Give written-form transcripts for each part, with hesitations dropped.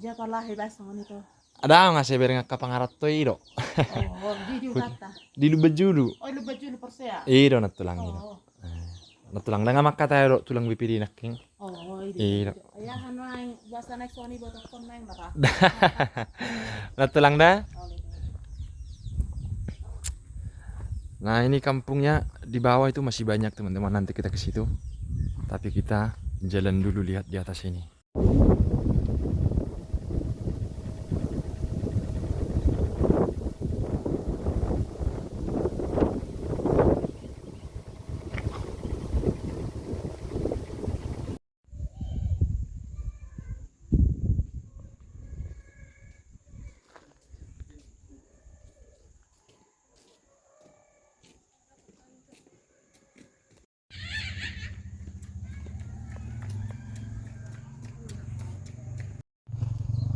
già parlare basta con itu. Ada nggak sih berengak kapangarat tuh iro? Oh, di utata. Di lu bejulu. Oh, lu baju lu persea. Iro natulang iro. Oh, Natulang dah nggak makata iro tulang bipiri naking. oh, Iro. ayahan main bahasa next one buat telepon main marah. Natulang dah. Oh, gitu. Nah ini kampungnya di bawah itu masih banyak teman-teman, nanti kita ke situ. Tapi kita jalan dulu lihat di atas ini.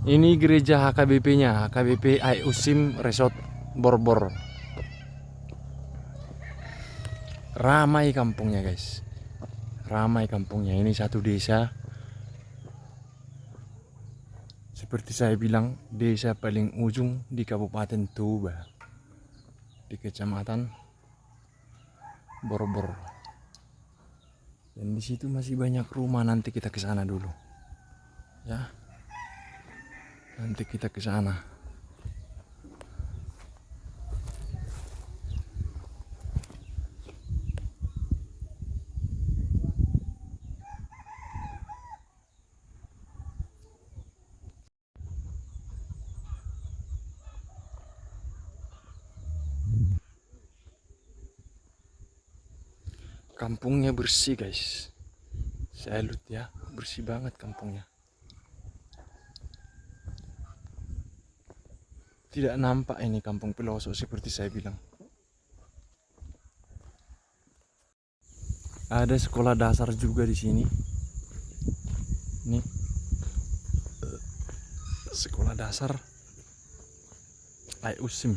Ini gereja HKBP-nya, HKBP Ai Usim Resort Borbor. Ramai kampungnya guys, ramai kampungnya. Ini satu desa, seperti saya bilang, desa paling ujung di Kabupaten Toba, di Kecamatan Borbor. Dan di situ masih banyak rumah, nanti kita ke sana dulu. Ya. Nanti kita ke sana. Kampungnya bersih guys. Salut ya, bersih banget kampungnya. Tidak nampak ini kampung pelosok seperti saya bilang. Ada sekolah dasar juga di sini. Nih. Sekolah dasar Ai Usim.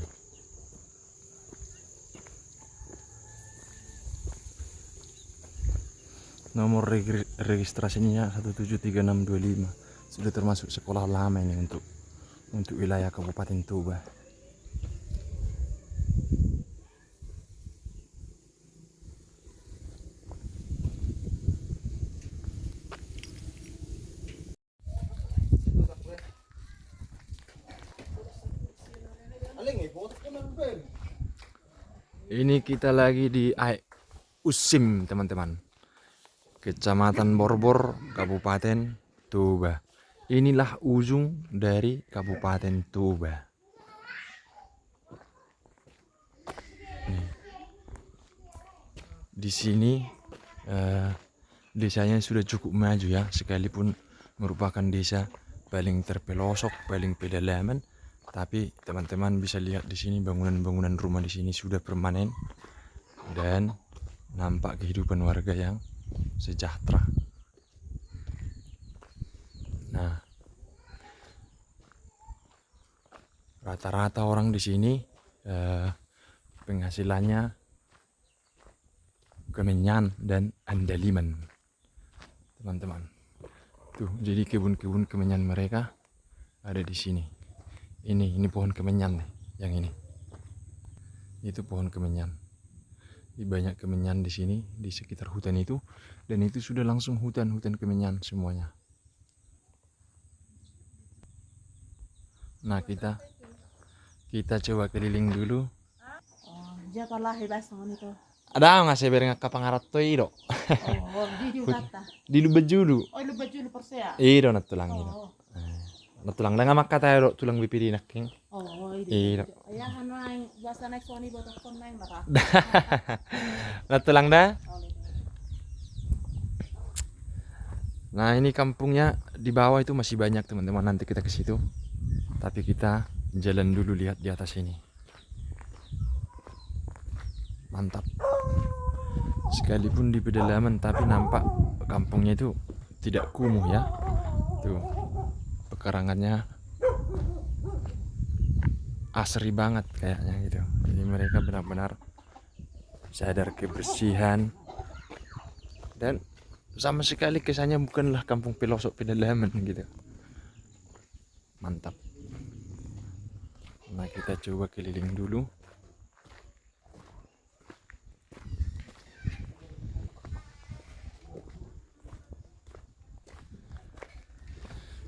Nomor registrasinya 173625. Sudah termasuk sekolah lama ini untuk wilayah Kabupaten Toba. Ini kita lagi di Ai Usim teman-teman, Kecamatan Borbor, Kabupaten Toba. Inilah ujung dari Kabupaten Toba. Nih. Di sini desanya sudah cukup maju ya, sekalipun merupakan desa paling terpelosok, paling pedalaman, tapi teman-teman bisa lihat di sini bangunan-bangunan rumah di sini sudah permanen dan nampak kehidupan warga yang sejahtera. Nah, rata-rata orang di sini penghasilannya kemenyan dan andaliman, teman-teman. Tuh, jadi kebun-kebun kemenyan mereka ada di sini. Ini pohon kemenyan nih, yang ini. Itu pohon kemenyan. Banyak kemenyan di sini, di sekitar hutan itu, dan itu sudah langsung hutan kemenyan semuanya. Nah, kita coba keliling dulu. Oh, già parlare basta con itu. Ada nggak sih berengak kapangarat tuh iro? Oh, di utata. Di lu bejulu. Oh, lu baju lu persea. Iro natulang iro. Oh, Natulang dah nggak makata iro tulang bipiri naking. oh, Iro. ayahan main bahasa next one buat telepon main marah. Natulang dah. Oh, gitu. Nah ini kampungnya di bawah itu masih banyak teman-teman, nanti kita ke situ. Tapi kita jalan dulu lihat di atas ini. Mantap. Sekalipun di pedalaman tapi nampak kampungnya itu tidak kumuh ya. Tuh, pekarangannya asri banget kayaknya gitu. Jadi mereka benar-benar sadar kebersihan dan sama sekali kesannya bukanlah kampung pelosok pedalaman gitu. mantap. Nah, kita coba keliling dulu.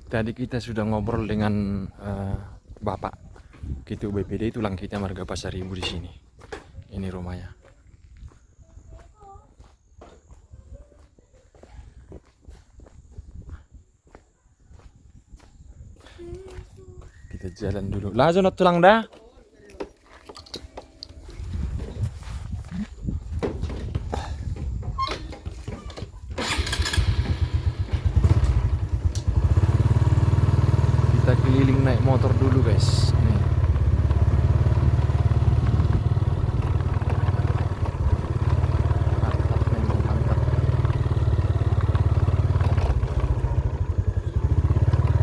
Tadi kita sudah ngobrol dengan Bapak Ketua BPD tulang kita Marga Pasaribu di sini. Ini rumahnya. Kita jalan dulu. Lah zonot tulang dah. Kita keliling naik motor dulu, guys. Nih. Mantap, memang mantap.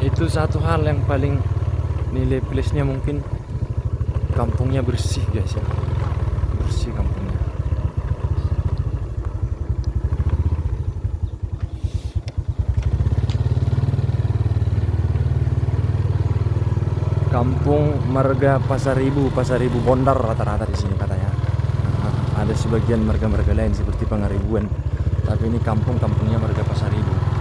Itu satu hal yang paling nilai plusnya mungkin kampungnya bersih, guys ya. Bersih kampungnya. Kampung Marga Pasaribu Bondar rata-rata di sini katanya. Ada sebagian marga-marga lain seperti Pangaribuan, tapi ini kampungnya Marga Pasaribu.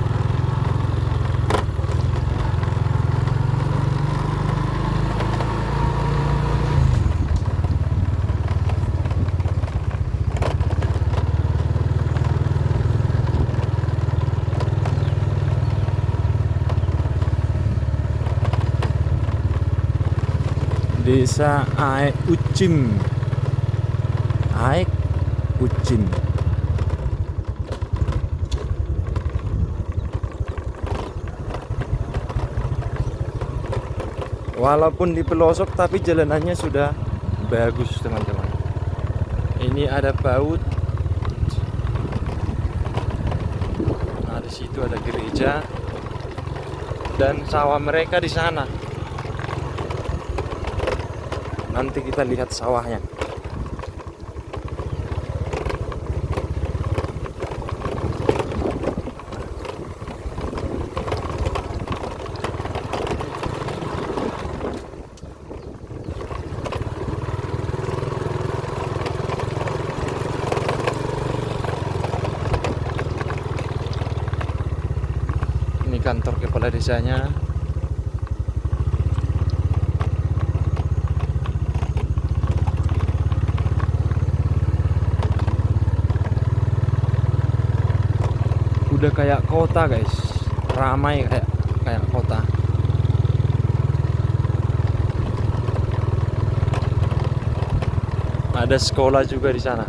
Desa Aek Ucim. Aek Ucim. Walaupun di pelosok tapi jalanannya sudah bagus, teman-teman. Ini ada PAUD. Nah, di situ ada gereja dan sawah mereka di sana. Nanti kita lihat sawahnya. Ini kantor kepala desanya. Udah kayak kota, guys. Ramai kayak kota. Ada sekolah juga di sana.